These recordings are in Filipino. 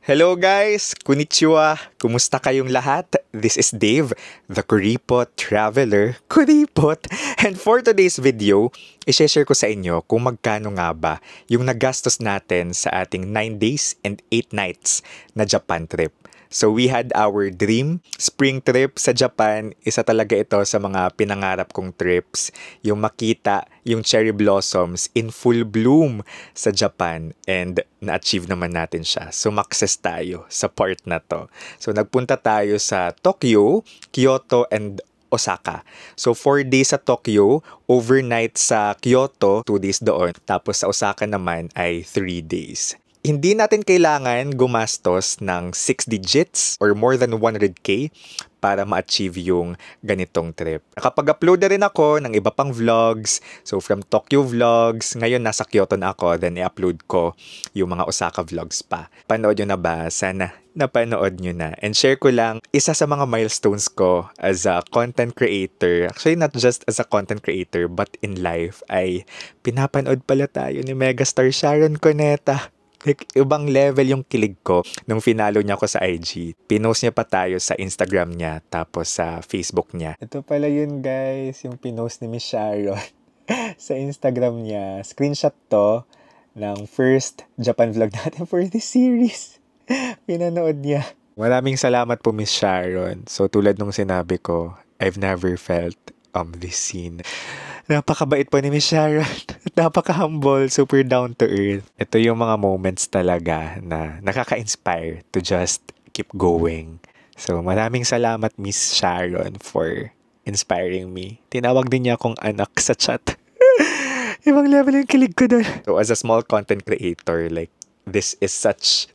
Hello guys! Konnichiwa! Kumusta kayong lahat? This is Dave, the Kuripot Traveler. Kuripot! And for today's video, i-share ko sa inyo kung magkano nga ba yung nagastos natin sa ating 9 days and 8 nights na Japan trip. So we had our dream spring trip sa Japan. Isa talaga ito sa mga pinangarap kong trips. Yung makita yung cherry blossoms in full bloom sa Japan. And na-achieve naman natin siya. Sumakses tayo sa part na to. So nagpunta tayo sa Tokyo, Kyoto, and Osaka. So 4 days sa Tokyo, overnight sa Kyoto, 2 days doon. Tapos sa Osaka naman ay 3 days. Hindi natin kailangan gumastos ng 6 digits or more than 100k para ma-achieve yung ganitong trip. Nakapag-upload na rin ako ng iba pang vlogs. So from Tokyo vlogs, ngayon nasa Kyoto na ako, then i-upload ko yung mga Osaka vlogs pa. Panood nyo na ba? Sana napanood nyo na. And share ko lang, isa sa mga milestones ko as a content creator, actually not just as a content creator, but in life, ay pinapanood pala tayo ni Megastar Sharon Cuneta. Like, ibang level yung kilig ko nung finalo niya ako sa IG. Pinost niya pa tayo sa Instagram niya, tapos sa Facebook niya. Ito pala yun guys, yung pinost ni Miss Sharon sa Instagram niya. Screenshot to ng first Japan vlog natin for this series. Pinanood niya. Maraming salamat po Miss Sharon. So tulad nung sinabi ko, I've never felt this scene. Napakabait po ni Miss Sharon. Napaka-humble, super down to earth. Ito yung mga moments talaga na nakaka-inspire to just keep going. So maraming salamat Miss Sharon for inspiring me. Tinawag din niya akong anak sa chat. Ibang level yung kilig ko doon. So as a small content creator, like this is such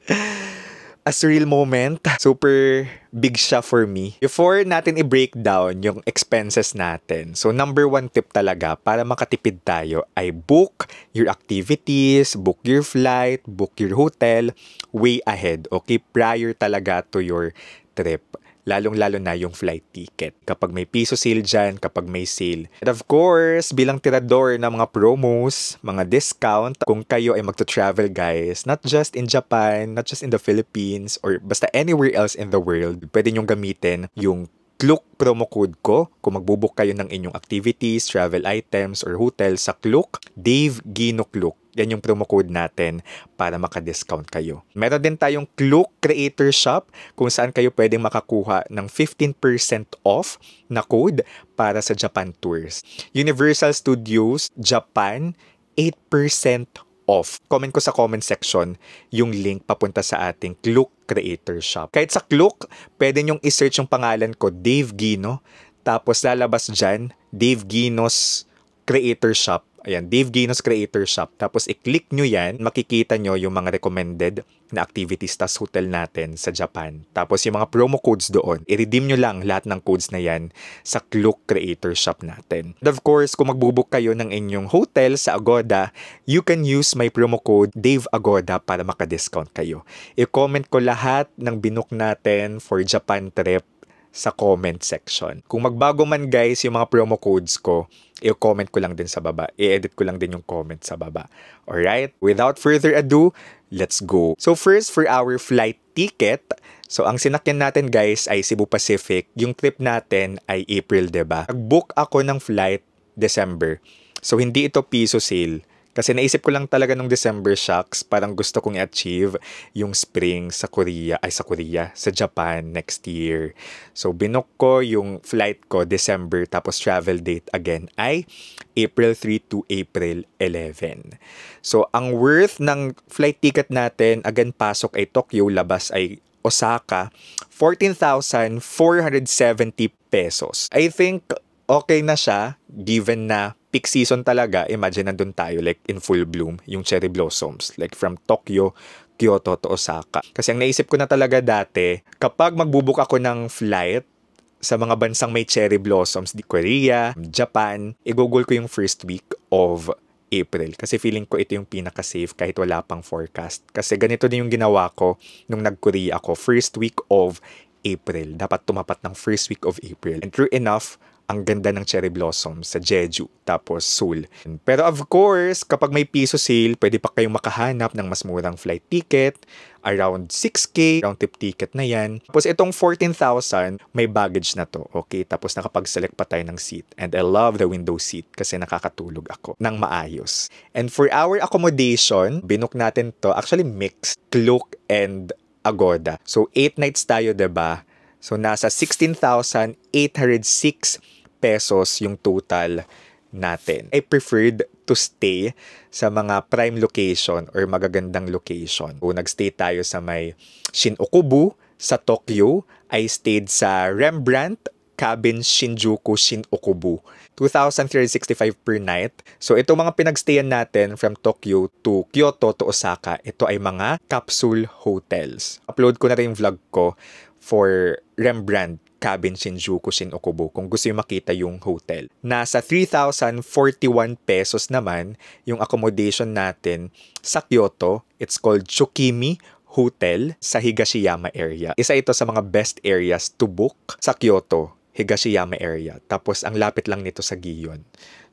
a surreal moment. Super big siya for me. Before natin i-break down yung expenses natin, so number 1 tip talaga para makatipid tayo ay book your activities, book your flight, book your hotel way ahead. Okay? Prior talaga to your trip. Lalong-lalo na yung flight ticket. Kapag may piso sale dyan, kapag may sale. And of course, bilang tirador ng mga promos, mga discount, kung kayo ay magto-travel guys, not just in Japan, not just in the Philippines, or basta anywhere else in the world, pwede nyong gamitin yung Klook promo code ko. Kung magbubook kayo ng inyong activities, travel items, or hotel sa Klook, Dave Gino Klook. Yan yung promo code natin para maka-discount kayo. Meron din tayong Klook Creator Shop kung saan kayo pwedeng makakuha ng 15% off na code para sa Japan Tours. Universal Studios Japan, 8% off. Comment ko sa comment section yung link papunta sa ating Klook Creator Shop. Kahit sa Klook, pwede nyong isearch yung pangalan ko, Dave Gino. Tapos lalabas dyan, Dave Gino's Creator Shop. Ayan, Dave Gino's Creator Shop. Tapos i-click nyo yan, makikita nyo yung mga recommended na activities tas hotel natin sa Japan. Tapos yung mga promo codes doon, i-redeem nyo lang lahat ng codes na yan sa Klook Creator Shop natin. And of course, kung magbubook kayo ng inyong hotel sa Agoda, you can use my promo code Dave Agoda para maka-discount kayo. I-comment ko lahat ng binook natin for Japan trip sa comment section. Kung magbago man guys yung mga promo codes ko, i-comment ko lang din sa baba. I-edit ko lang din yung comment sa baba. Alright? Without further ado, let's go. So first, for our flight ticket, so ang sinakyan natin guys ay Cebu Pacific. Yung trip natin ay April, diba? Nag-book ako ng flight December. So hindi ito piso sale. Kasi naisip ko lang talaga nung December shocks, parang gusto kong i-achieve yung spring sa sa Japan next year. So binook ko yung flight ko December, tapos travel date again ay April 3 to April 11. So ang worth ng flight ticket natin, again pasok ay Tokyo, labas ay Osaka, 14,470 pesos. I think okay na siya given na peak season talaga. Imagine nandun tayo like in full bloom yung cherry blossoms like from Tokyo, Kyoto to Osaka. Kasi ang naisip ko na talaga dati, kapag magbubook ako ng flight sa mga bansang may cherry blossoms, di Korea, Japan, i-google ko yung first week of April. Kasi feeling ko ito yung pinaka-safe kahit wala pang forecast. Kasi ganito din yung ginawa ko nung nag-Korea ako. First week of April. Dapat tumapat ng first week of April. And true enough, ang ganda ng cherry blossom sa Jeju, tapos Seoul. Pero of course, kapag may piso sale, pwede pa kayong makahanap ng mas murang flight ticket, around 6K, round trip ticket na yan. Tapos itong 14,000, may baggage na to, okay? Tapos nakapag-select pa tayo ng seat. And I love the window seat kasi nakakatulog ako ng maayos. And for our accommodation, binook natin to, actually mixed, Klook and Agoda. So 8 nights tayo, diba? So nasa 16,806 pesos yung total natin. I preferred to stay sa mga prime location or magagandang location. So, nagstay tayo sa may Shin-Okubu sa Tokyo. I stayed sa Rembrandt Cabin Shinjuku Shin-Okubu. 2,365 per night. So, ito mga pinagstayan natin from Tokyo to Kyoto to Osaka, ito ay mga capsule hotels. Upload ko na rin yung vlog ko for Rembrandt Cabin Shinjuku Shin-Okubu kung gusto yung makita yung hotel. Nasa 3,041 pesos naman yung accommodation natin sa Kyoto. It's called Chukimi Hotel sa Higashiyama area. Isa ito sa mga best areas to book sa Kyoto, Higashiyama area. Tapos ang lapit lang nito sa Gion.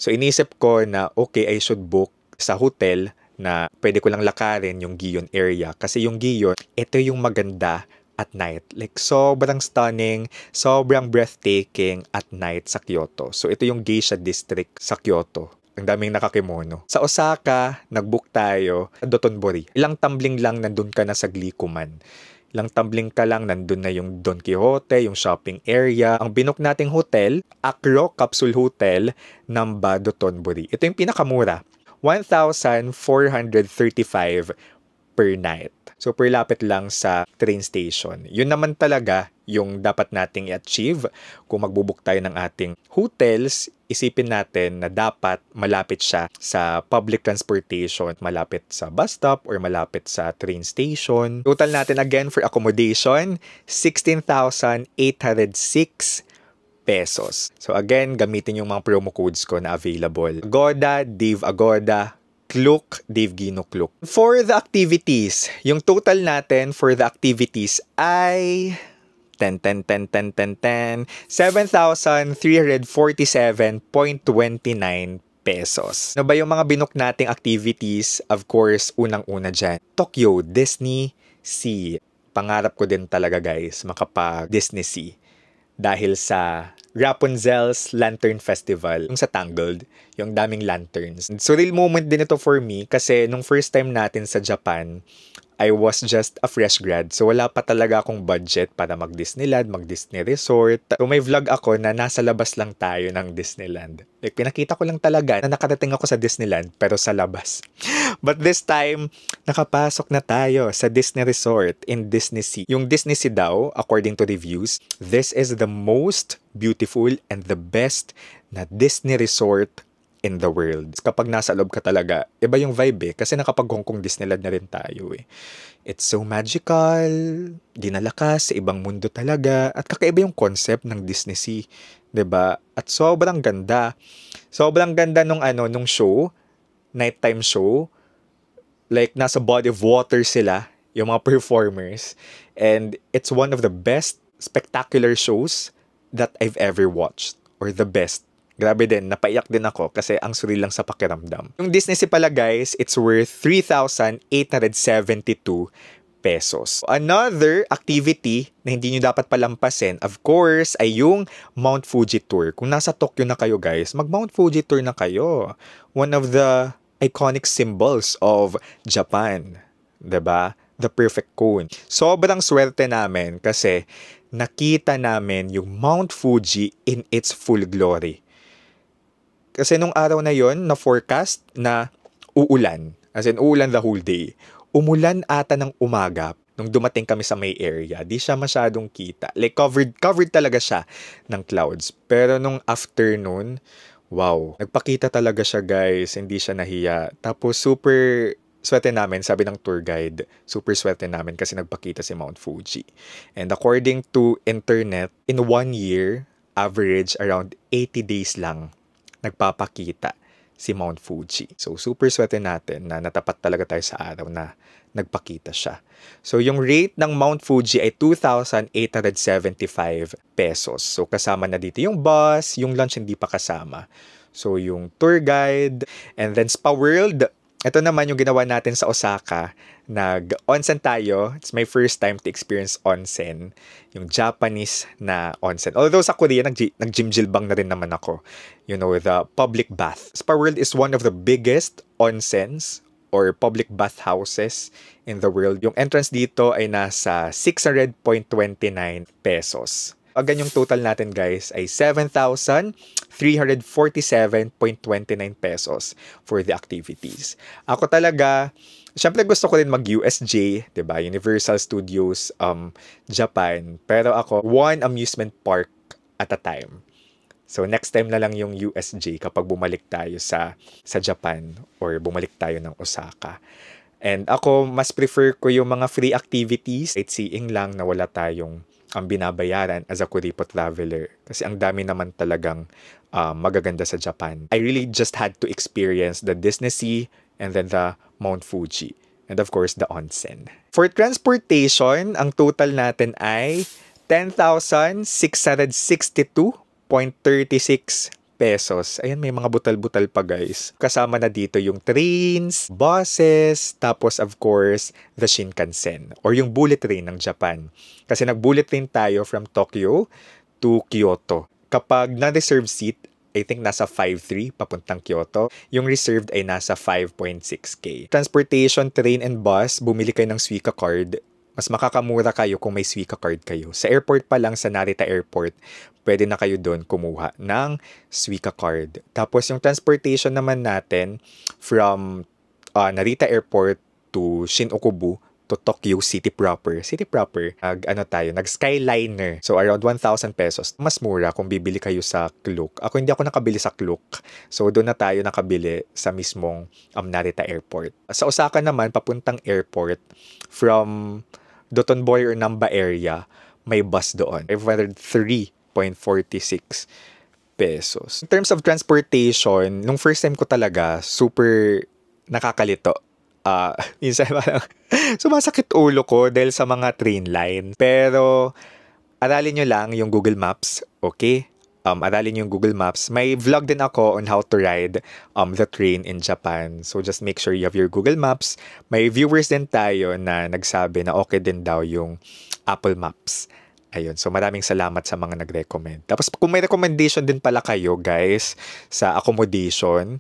So inisip ko na okay, I should book sa hotel na pwede ko lang lakarin yung Gion area. Kasi yung Gion, ito yung maganda at night. Like, sobrang stunning, sobrang breathtaking at night sa Kyoto. So, ito yung Geisha District sa Kyoto. Ang daming nakakimono. Sa Osaka, nag-book tayo sa Dotonbori. Ilang tumbling lang, nandun ka na sa Glicoman. Ilang tumbling ka lang, nandun na yung Don Quixote, yung shopping area. Ang binook nating hotel, Acro Capsule Hotel, Namba, Dotonbori. Ito yung pinakamura. 1,435 per night. Super lapit lang sa train station. Yun naman talaga yung dapat nating i-achieve. Kung magbubook tayo ng ating hotels, isipin natin na dapat malapit siya sa public transportation, malapit sa bus stop or malapit sa train station. Total natin again for accommodation, 16,806 pesos. So again, gamitin yung mga promo codes ko na available. Agoda, Dave Agoda, Klook, Dave Gino Klook. For the activities, yung total natin for the activities ay 7,347.29 pesos. Ano ba yung mga binook nating activities? Of course, unang-una dyan, Tokyo Disney Sea. Pangarap ko din talaga guys, makapag-Disney Sea. Dahil sa Rapunzel's Lantern Festival, yung sa Tangled, yung daming lanterns. Surreal moment din ito for me kasi nung first time natin sa Japan, I was just a fresh grad. So wala pa talaga akong budget para mag-Disneyland, mag-Disney Resort. So may vlog ako na nasa labas lang tayo ng Disneyland. Like pinakita ko lang talaga na nakarating ako sa Disneyland pero sa labas. But this time, nakapasok na tayo sa Disney Resort in Disney Sea. Yung Disney Sea daw, according to reviews, this is the most beautiful and the best na Disney Resort in the world. Kapag nasa loob ka talaga, iba yung vibe kasi nakapag-Hong Kong Disneyland na rin tayo It's so magical, dinala ka sa ibang mundo talaga, at kakaiba yung concept ng Disney Sea, 'di ba? At sobrang ganda. Sobrang ganda nung show, nighttime show. Like nasa body of water sila, yung mga performers, and it's one of the best spectacular shows that I've ever watched, or the best. Grabe din, napaiyak din ako kasi ang surreal lang sa pakiramdam. Yung Disney Sea pala guys, it's worth 3,872 pesos. Another activity na hindi nyo dapat palampasin, of course, ay yung Mount Fuji Tour. Kung nasa Tokyo na kayo guys, mag Mount Fuji Tour na kayo. One of the iconic symbols of Japan. 'Di ba? The perfect cone. Sobrang swerte namin kasi nakita namin yung Mount Fuji in its full glory. Kasi nung araw na yon na forecast na uulan. As in, uulan the whole day. Umulan ata ng umaga nung dumating kami sa may area. Di siya masyadong kita. Like, covered talaga siya ng clouds. Pero nung afternoon, wow. Nagpakita talaga siya, guys. Hindi siya nahiya. Tapos, super swerte namin, sabi ng tour guide. Super swerte namin kasi nagpakita si Mount Fuji. And according to internet, in 1 year, average around 80 days lang nagpapakita si Mount Fuji. So, super swerte natin na natapat talaga tayo sa araw na nagpakita siya. So, yung rate ng Mount Fuji ay 2,875 pesos. So, kasama na dito yung bus, yung lunch hindi pa kasama. So, yung tour guide, and then Spa World. Ito naman yung ginawa natin sa Osaka. Nag-onsen tayo. It's my first time to experience onsen. Yung Japanese na onsen. Although sa Korea, nag-gym-jilbang na rin naman ako. You know, the public bath. Spa World is one of the biggest onsens or public bath houses in the world. Yung entrance dito ay nasa 600.29 pesos. Again, yung total natin guys ay 7,347.29 pesos for the activities. Ako talaga, syempre gusto ko rin mag-USJ, 'di ba? Universal Studios Japan. Pero ako, one amusement park at a time. So next time na lang yung USJ kapag bumalik tayo sa Japan or bumalik tayo ng Osaka. And ako, mas prefer ko yung mga free activities, sightseeing lang na wala tayong ang binabayaran as a kuripot traveler. Kasi ang dami naman talagang magaganda sa Japan. I really just had to experience the Disney Sea and then the Mount Fuji. And of course, the onsen. For transportation, ang total natin ay 10,662.36 pesos. Ayan, may mga butal-butal pa guys. Kasama na dito yung trains, buses, tapos of course, the Shinkansen or yung bullet train ng Japan. Kasi nag-bullet train tayo from Tokyo to Kyoto. Kapag na-reserved seat, I think nasa 5,300 papuntang Kyoto. Yung reserved ay nasa 5.6K. Transportation, train and bus, bumili kayo ng Suica card. Mas makakamura kayo kung may Suica card kayo. Sa airport pa lang, sa Narita Airport, pwede na kayo doon kumuha ng Suica card. Tapos yung transportation naman natin from Narita Airport to Shin-Okubu to Tokyo City proper. Nag-Skyliner. So around 1,000 pesos. Mas mura kung bibili kayo sa Klook. Hindi ako nakabili sa Klook. So doon na tayo nakabili sa mismong Narita Airport. Sa Osaka naman, papuntang airport from Dotonbori or Namba area, may bus doon. 503.46 pesos. In terms of transportation, nung first time ko talaga, super nakakalito. Minsan parang sumasakit ulo ko dahil sa mga train line. Pero, aralin nyo lang yung Google Maps, okay? Aralin nyo yung Google Maps. May vlog din ako on how to ride the train in Japan. So, just make sure you have your Google Maps. May viewers din tayo na nagsabi na okay din daw yung Apple Maps. Ayun. So, maraming salamat sa mga nag-recommend. Tapos, kung may recommendation din pala kayo, guys, sa accommodation,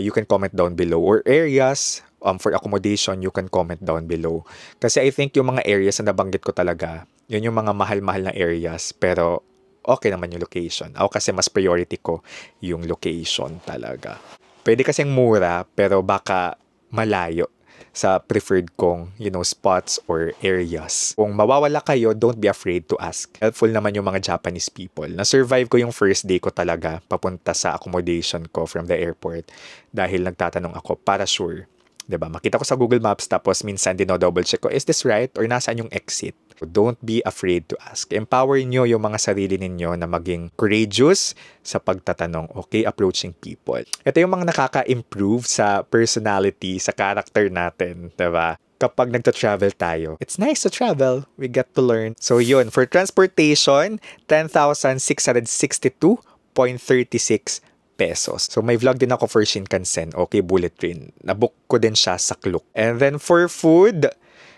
you can comment down below. Or areas for accommodation, you can comment down below. Kasi I think yung mga areas na nabanggit ko talaga, yun yung mga mahal-mahal na areas. Pero, okay naman yung location. Ako kasi mas priority ko yung location talaga. Pwede kasing mura, pero baka malayo sa preferred kong, spots or areas. Kung mawawala kayo, don't be afraid to ask. Helpful naman yung mga Japanese people. Na-survive ko yung first day ko talaga papunta sa accommodation ko from the airport dahil nagtatanong ako para sure. 'Di ba? Makita ko sa Google Maps tapos minsan dino-double check ko, is this right? Or nasaan yung exit? So don't be afraid to ask. Empower nyo yung mga sarili ninyo na maging courageous sa pagtatanong, okay? Approaching people. Ito yung mga nakaka-improve sa personality, sa character natin, 'di ba? Kapag nagta-travel tayo, it's nice to travel. We get to learn. So yun, for transportation, 10,662.36 pesos. So may vlog din ako for Shinkansen, okay, bullet train. Nabook ko din siya sa Klook. And then for food,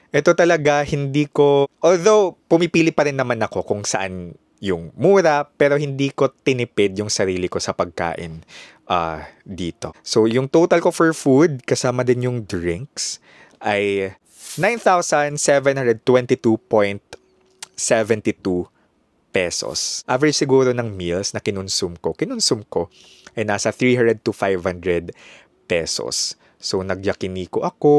ito talaga hindi ko, although pumipili pa rin naman ako kung saan yung mura, pero hindi ko tinipid yung sarili ko sa pagkain dito. So yung total ko for food, kasama din yung drinks, ay 9,722.72 pesos. Average siguro ng meals na kinonsum ko ay nasa 300 to 500 pesos. So, nagyakiniko ako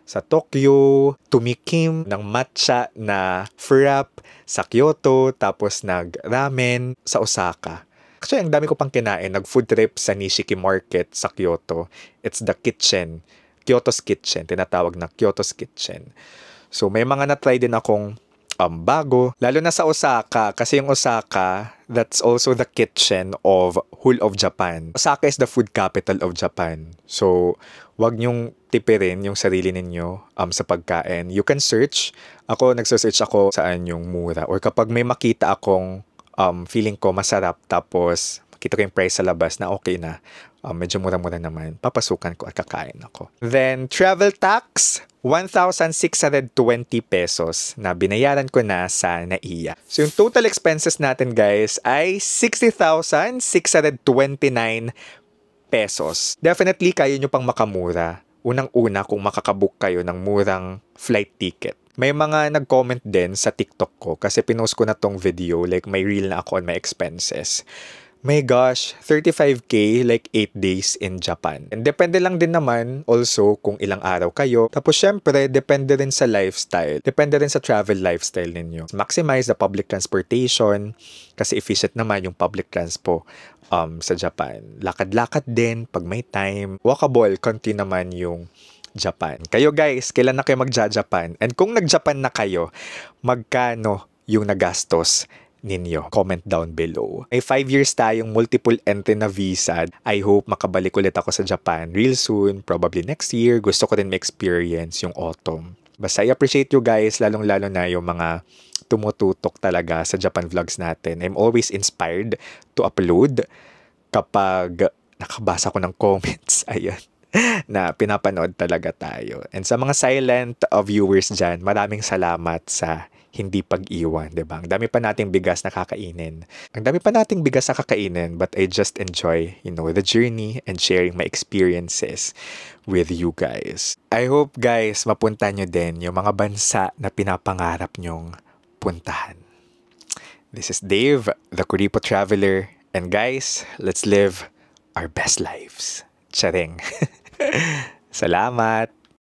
sa Tokyo, tumikim ng matcha na frap sa Kyoto, tapos nag-ramen sa Osaka. Actually, ang dami ko pang kinain. Nag-food trip sa Nishiki Market sa Kyoto. It's the kitchen. Kyoto's Kitchen. Tinatawag na Kyoto's Kitchen. So, may mga na-try din akong bago. Lalo na sa Osaka, kasi yung Osaka, that's also the kitchen of whole of Japan. Osaka is the food capital of Japan. So, wag nyong tipirin yung sarili ninyo sa pagkain. You can search. Ako, nagsasearch ako saan yung mura. Or kapag may makita akong feeling ko masarap, tapos makita ko yung price sa labas na okay na, medyo mura-mura naman, papasukan ko at kakain ako. Then, travel tax, 1,620 pesos na binayaran ko na sa NAIA. So, yung total expenses natin, guys, ay 60,629 pesos. Definitely, kaya nyo pang makamura. Unang-una kung makakabook kayo ng murang flight ticket. May mga nag-comment din sa TikTok ko kasi pinost ko na tong video, like may reel na ako on my expenses. My gosh, 35K like 8 days in Japan. And depende lang din naman also kung ilang araw kayo. Tapos syempre, depende rin sa lifestyle. Depende rin sa travel lifestyle ninyo. Maximize the public transportation kasi efficient naman yung public transpo sa Japan. Lakad-lakad din pag may time. Walkable country naman yung Japan. Kayo guys, kailan na kayo magja-Japan? And kung nag-Japan na kayo, magkano yung nagastos ninyo? Comment down below. May 5 years tayong multiple entry na visa. I hope makabalik ulit ako sa Japan real soon, probably next year. Gusto ko din ma-experience yung autumn. Basta I appreciate you guys, lalong-lalo na yung mga tumututok talaga sa Japan vlogs natin. I'm always inspired to upload kapag nakabasa ko ng comments. Ayan. Na pinapanood talaga tayo. And sa mga silent viewers dyan, maraming salamat sa hindi pag-iwan, diba? Ang dami pa nating bigas na kakainin. Ang dami pa nating bigas na kakainin, but I just enjoy, the journey and sharing my experiences with you guys. I hope, guys, mapunta nyo din yung mga bansa na pinapangarap nyong puntahan. This is Dave, the Kuripo Traveler. And guys, let's live our best lives. Charing. Salamat!